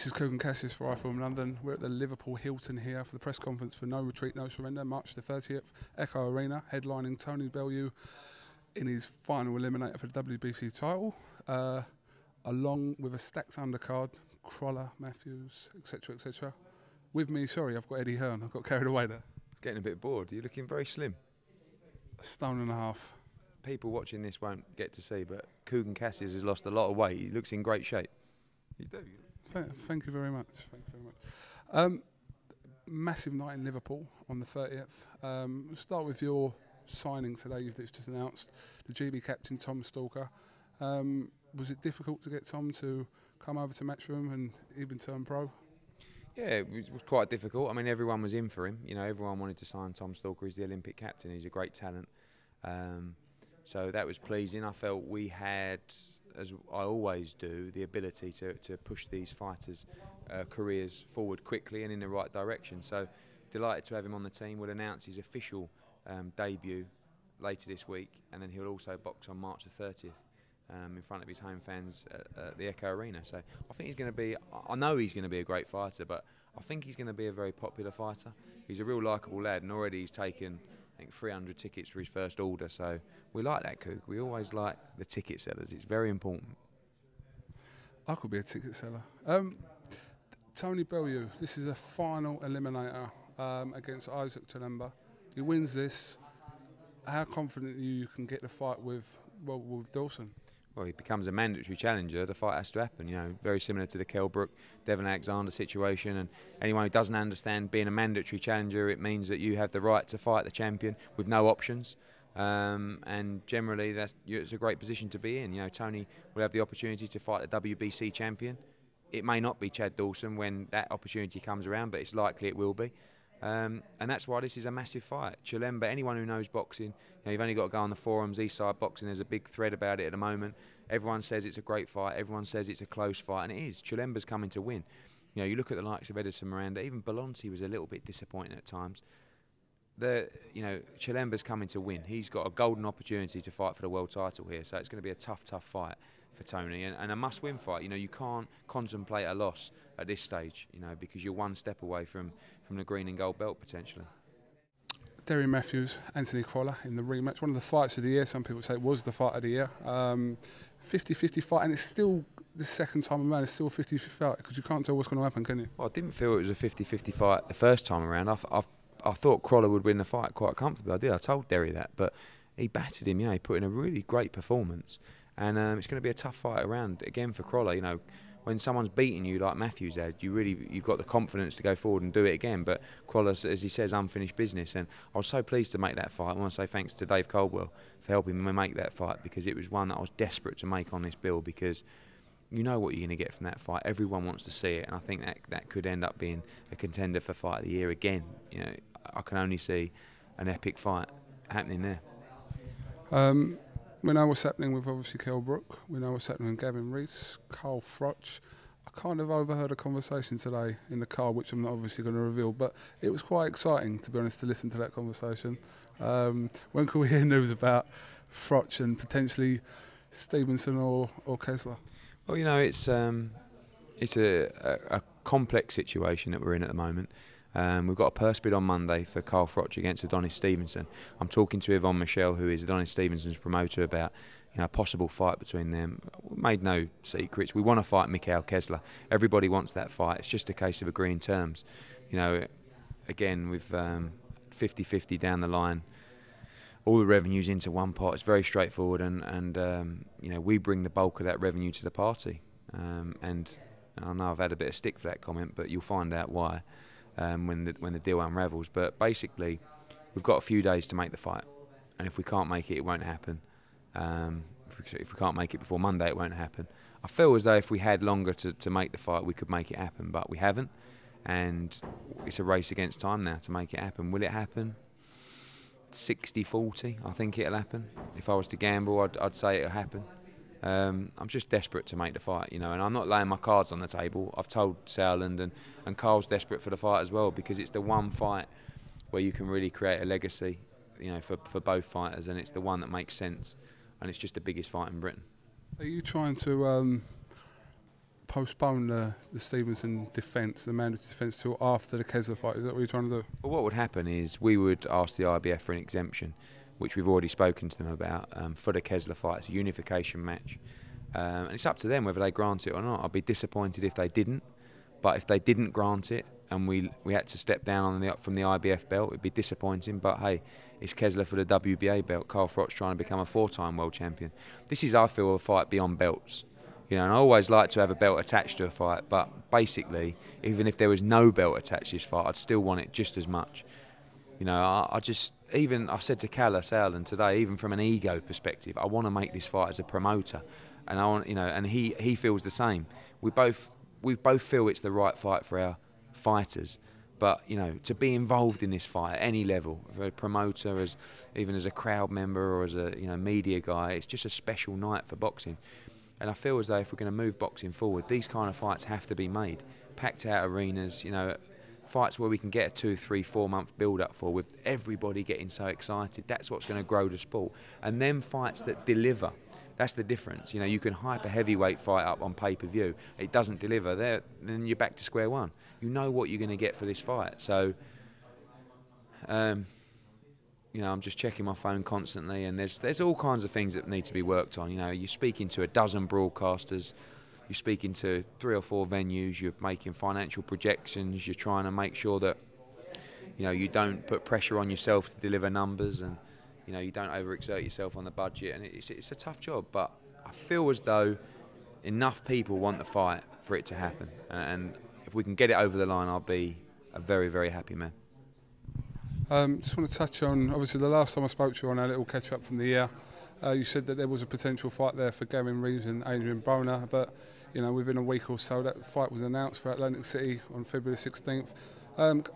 This is KESSLER for iFILM London. We're at the Liverpool Hilton here for the press conference for No Retreat, No Surrender, March the 30th. Echo Arena, headlining Tony Bellew in his final eliminator for the WBC title, along with a stacked undercard, Crolla, Matthews, etc., etc. With me, sorry, I've got Eddie Hearn. I got carried away there. It's getting a bit bored. You're looking very slim. A stone and a half. People watching this won't get to see, but KESSLER has lost a lot of weight. He looks in great shape. You do. Thank you very much. Thank you very much. Massive night in Liverpool on the 30th. We'll start with your signing today. You've just announced the GB captain Tom Stalker. Was it difficult to get Tom to come over to Matchroom and even turn pro? Yeah, it was quite difficult. I mean, everyone was in for him. You know, everyone wanted to sign Tom Stalker. He's the Olympic captain. He's a great talent. So that was pleasing. I felt we had, as I always do, the ability to push these fighters' careers forward quickly and in the right direction. So delighted to have him on the team. We'll announce his official debut later this week, and then he'll also box on March the 30th in front of his home fans at the Echo Arena. So I think he's going to be, I know he's going to be a great fighter, but I think he's going to be a very popular fighter. He's a real likeable lad, and already he's taken, I think, 300 tickets for his first order. So we like that, Coog. We always like the ticket sellers. It's very important. I could be a ticket seller. Tony Bellew, this is a final eliminator against Isaac Chilemba. He wins this. How confident are you can get the fight with Dawson? Well, he becomes a mandatory challenger. The fight has to happen, you know, very similar to the Kell Brook, Devon Alexander situation. And anyone who doesn't understand being a mandatory challenger, it means that you have the right to fight the champion with no options. And generally, it's a great position to be in. You know, Tony will have the opportunity to fight the WBC champion. It may not be Chad Dawson when that opportunity comes around, but it's likely it will be. And that's why this is a massive fight. Chilemba, anyone who knows boxing, you know, you've only got to go on the forums, Eastside Boxing, there's a big thread about it at the moment. Everyone says it's a great fight, everyone says it's a close fight, and it is. Chilemba's coming to win. You know, you look at the likes of Edison Miranda, even Belanti was a little bit disappointing at times. Chilemba's coming to win. He's got a golden opportunity to fight for the world title here, so it's going to be a tough fight for Tony, and a must-win fight. You know, you can't contemplate a loss at this stage, you know, because you're one step away from the green and gold belt potentially. Derry Matthews, Anthony Crolla in the rematch. One of the fights of the year. Some people say it was the fight of the year. 50-50 fight, and it's still the second time around. It's still a 50-50 fight because you can't tell what's going to happen, can you? Well, I didn't feel it was a 50-50 fight the first time around. I thought Crolla would win the fight quite comfortably. I told Derry that, but he battered him. You know, he put in a really great performance. And it's going to be a tough fight around again for Crolla. You know, when someone's beating you like Matthews had, you've got the confidence to go forward and do it again. But Crolla, as he says, unfinished business. And I was so pleased to make that fight. I want to say thanks to Dave Caldwell for helping me make that fight, because it was one that I was desperate to make on this bill, because you know what you're going to get from that fight. Everyone wants to see it, and I think that could end up being a contender for fight of the year again. You know, I can only see an epic fight happening there. We know what's happening with obviously Kell Brook. We know what's happening with Gavin Rees, Carl Froch. I kind of overheard a conversation today in the car, which I'm not obviously going to reveal, but it was quite exciting, to be honest, to listen to that conversation. When can we hear news about Froch and potentially Stevenson or KESSLER? Well, you know, it's a complex situation that we're in at the moment. We've got a purse bid on Monday for Carl Froch against Adonis Stevenson. I'm talking to Yvonne Michelle, who is Adonis Stevenson's promoter, about, you know, a possible fight between them. We made no secrets. We want to fight Mikael KESSLER. Everybody wants that fight. It's just a case of agreeing terms. You know, again, with 50-50 down the line, all the revenues into one pot. It's very straightforward, and you know, we bring the bulk of that revenue to the party. And I know I've had a bit of stick for that comment, but you'll find out why. When the deal unravels. But basically, we've got a few days to make the fight, and if we can't make it, it won't happen. If we can't make it before Monday, it won't happen. I feel as though if we had longer to make the fight, we could make it happen, but we haven't, and it's a race against time now to make it happen. Will it happen? 60-40, I think it'll happen. If I was to gamble, I'd say it'll happen. I'm just desperate to make the fight, you know, and I'm not laying my cards on the table. I've told Sauerland, and Carl's desperate for the fight as well, because it's the one fight where you can really create a legacy, you know, for both fighters, and it's the one that makes sense, and it's just the biggest fight in Britain. Are you trying to postpone the Stevenson defence, the mandatory defence, till after the KESSLER fight. Is that what you're trying to do? Well, what would happen is we would ask the IBF for an exemption, which we've already spoken to them about, for the KESSLER fight. It's a unification match. And it's up to them whether they grant it or not. I'd be disappointed if they didn't. But if they didn't grant it and we had to step down from the IBF belt, it'd be disappointing. But hey, it's KESSLER for the WBA belt. Carl Froch trying to become a 4-time world champion. This is, I feel, a fight beyond belts. You know, and I always like to have a belt attached to a fight, but basically, even if there was no belt attached to this fight, I'd still want it just as much. You know, I said to Kalle Sauerland today, even from an ego perspective, I want to make this fight as a promoter, and I want, you know, and he feels the same. We both feel it's the right fight for our fighters, but you know, to be involved in this fight at any level, as a promoter, even as a crowd member or as a media guy, it's just a special night for boxing. And I feel as though if we're going to move boxing forward, these kind of fights have to be made. Packed out arenas, you know, fights where we can get a 2, 3, 4 month build up for, with everybody getting so excited. That's what's going to grow the sport. And then fights that deliver. That's the difference. You know, you can hype a heavyweight fight up on pay-per-view. It doesn't deliver. Then you're back to square one. You know what you're going to get for this fight. So, you know, I'm just checking my phone constantly, and there's all kinds of things that need to be worked on. You know, you're speaking to a dozen broadcasters, you're speaking to 3 or 4 venues, you're making financial projections, you're trying to make sure that, you know, you don't put pressure on yourself to deliver numbers, and, you know, you don't overexert yourself on the budget, and it's a tough job, but I feel as though enough people want the fight for it to happen, and if we can get it over the line, I'll be a very, very happy man. Just want to touch on, obviously, the last time I spoke to you on our little catch-up from the year, you said that there was a potential fight there for Gavin Reeves and Adrian Broner, but, you know, within a week or so, that fight was announced for Atlantic City on February 16th.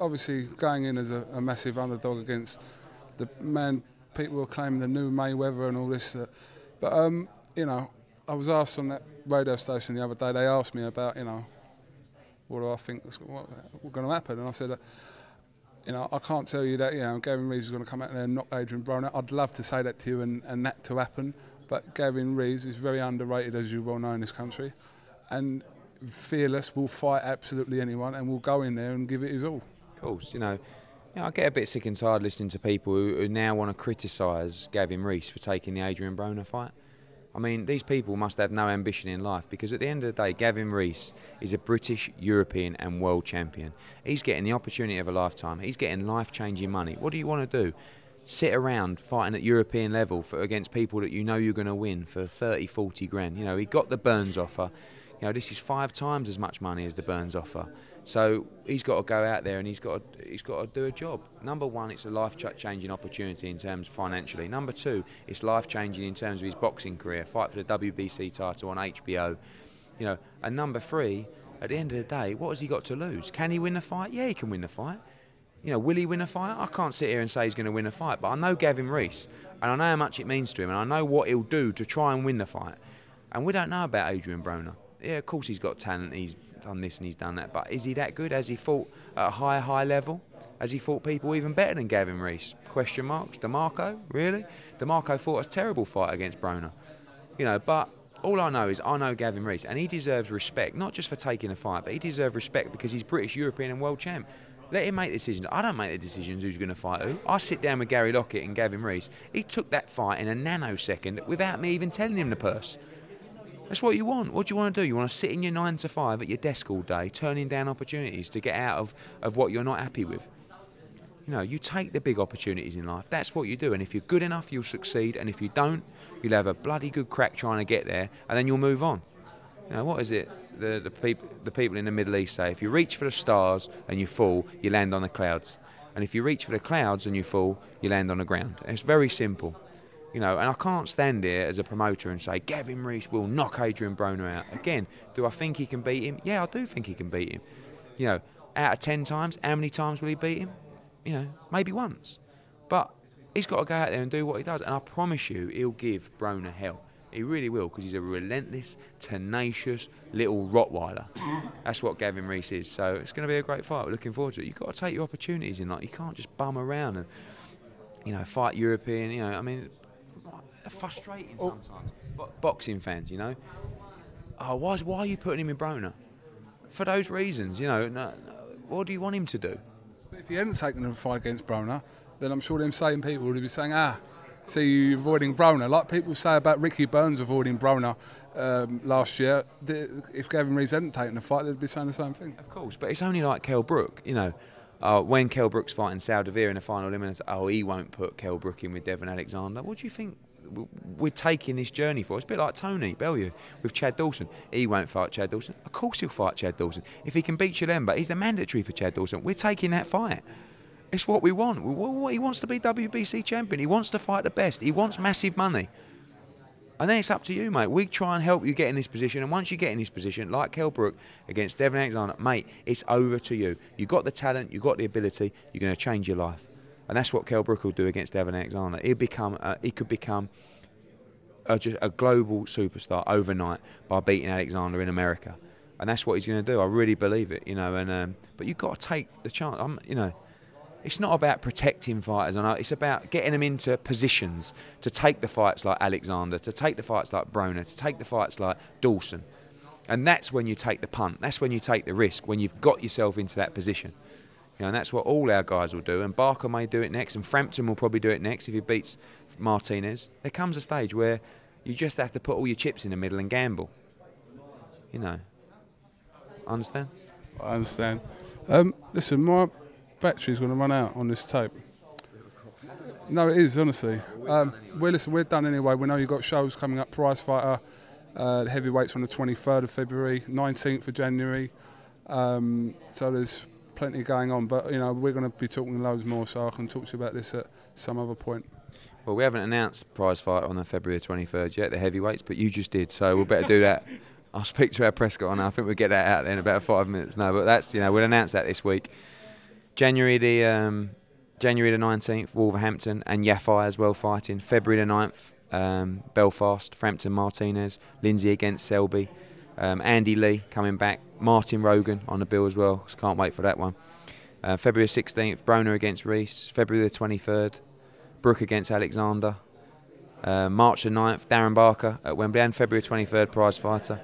Obviously, going in as a massive underdog against the man people were claiming the new Mayweather and all this. But, you know, I was asked on that radio station the other day, they asked me about, you know, what do I think is going to happen? And I said, you know, I can't tell you that, you know, Gavin Reeves is going to come out there and knock Adrian Broner. I'd love to say that to you and that to happen, but Gavin Reeves is very underrated, as you well know, in this country, and fearless, will fight absolutely anyone and will go in there and give it his all. Of course, you know, I get a bit sick and tired listening to people who now want to criticise Gavin Reeves for taking the Adrian Broner fight. I mean, these people must have no ambition in life, because at the end of the day, Gavin Reeves is a British, European and world champion. He's getting the opportunity of a lifetime. He's getting life-changing money. What do you want to do? Sit around fighting at European level against people that you know you're going to win for 30, 40 grand. You know, he got the Burns offer. You know, this is 5 times as much money as the Burns offer. So he's got to go out there and he's got to do a job. Number one, it's a life-changing opportunity in terms financially. Number two, it's life-changing in terms of his boxing career. Fight for the WBC title on HBO. You know, and number three, at the end of the day, what has he got to lose? Can he win the fight? Yeah, he can win the fight. You know, will he win a fight? I can't sit here and say he's going to win a fight, but I know Gavin Reeves, and I know how much it means to him, and I know what he'll do to try and win the fight. And we don't know about Adrian Broner. Yeah, of course he's got talent, he's done this and he's done that, but is he that good? Has he fought at a high level? Has he fought people even better than Gavin Reeves? Question marks. DeMarco? Really? DeMarco fought a terrible fight against Broner. You know, but all I know is I know Gavin Reeves, and he deserves respect, not just for taking a fight, but he deserves respect because he's British, European and world champ. Let him make the decisions. I don't make the decisions who's going to fight who. I sit down with Gary Lockett and Gavin Reeves. He took that fight in a nanosecond without me even telling him the purse. That's what you want. What do you want to do? You want to sit in your 9 to 5 at your desk all day, turning down opportunities to get out of what you're not happy with. You know, you take the big opportunities in life. That's what you do. And if you're good enough, you'll succeed. And if you don't, you'll have a bloody good crack trying to get there, and then you'll move on. You know, what is it? The people in the Middle East say, if you reach for the stars and you fall, you land on the clouds. And if you reach for the clouds and you fall, you land on the ground. And it's very simple. You know, and I can't stand here as a promoter and say, Gavin Reeves will knock Adrian Broner out. Again, do I think he can beat him? Yeah, I do think he can beat him. You know, out of 10 times, how many times will he beat him? You know, maybe once. But he's got to go out there and do what he does. And I promise you, he'll give Broner hell. He really will, because he's a relentless, tenacious little Rottweiler. That's what Gavin Reeves is. So it's going to be a great fight. We're looking forward to it. You've got to take your opportunities in life. You can't just bum around and, you know, fight European. You know, I mean, frustrating sometimes. Boxing fans, you know. oh, why are you putting him in Broner? For those reasons, you know. What do you want him to do? But if he hadn't taken the fight against Broner, then I'm sure them same people would be saying, see you avoiding Broner. Like people say about Ricky Burns avoiding Broner last year. If Gavin Rees hadn't taken the fight, they'd be saying the same thing. Of course, but it's only like Kell Brook, you know. When Kell Brook's fighting Saldivia in the final elimination, he won't put Kell Brook in with Devon Alexander. What do you think we're taking this journey for? It's a bit like Tony Bellew with Chad Dawson. He won't fight Chad Dawson. Of course he'll fight Chad Dawson. If he can beat Chilemba, he's the mandatory for Chad Dawson. We're taking that fight. It's what we want. He wants to be WBC champion. He wants to fight the best. He wants massive money. And then it's up to you, mate. We try and help you get in this position. And once you get in this position, like Kell Brook against Devon Alexander, mate, it's over to you. You've got the talent, you've got the ability, you're going to change your life. And that's what Kell Brook will do against Devon Alexander. He could become just a global superstar overnight by beating Alexander in America. And that's what he's going to do. I really believe it, you know. And but you've got to take the chance. You know, it's not about protecting fighters. It's about getting them into positions to take the fights like Alexander, to take the fights like Broner, to take the fights like Dawson. And that's when you take the punt. That's when you take the risk, when you've got yourself into that position. You know, and that's what all our guys will do. And Barker may do it next, and Frampton will probably do it next if he beats Martinez. There comes a stage where you just have to put all your chips in the middle and gamble. You know. Understand? I understand. Listen, my battery's going to run out on this tape. No, it is, honestly. We're done anyway. We know you've got shows coming up. Prize Fighter, the heavyweights on the 23rd of February, 19th of January. So there's plenty going on. But, you know, we're going to be talking loads more, so I can talk to you about this at some other point. Well, we haven't announced Prize Fighter on the February 23rd yet, the heavyweights, but you just did, so we'll better do that. I'll speak to our press guy on. I think we'll get that out there in about 5 minutes. No, but that's, you know, we'll announce that this week. January the 19th, Wolverhampton and Yafai as well fighting. February the 9th, Belfast, Frampton Martinez, Lindsay against Selby, Andy Lee coming back, Martin Rogan on the bill as well. So can't wait for that one. February 16th, Broner against Rees. February the 23rd, Brook against Alexander. March the 9th, Darren Barker at Wembley, and February 23rd, Prize Fighter.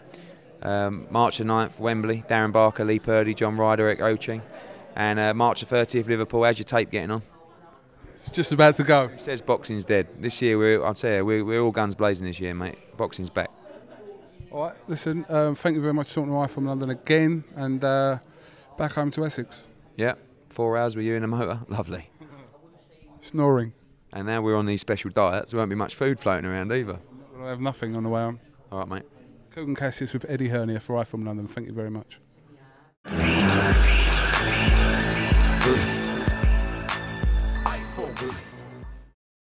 March the 9th, Wembley, Darren Barker, Lee Purdy, John Ryder, Eric Oching. And March the 30th, Liverpool. How's your tape getting on? It's just about to go. It says boxing's dead. This year, I'll tell you, we're all guns blazing this year, mate. Boxing's back. All right, listen, thank you very much for talking to iFILM London again, and back home to Essex. Yeah, 4 hours with you in the motor. Lovely. Snoring. And now we're on these special diets. There won't be much food floating around either. I have nothing on the way home. All right, mate. Cook and Cassius with Eddie Hearn here for iFILM London. Thank you very much.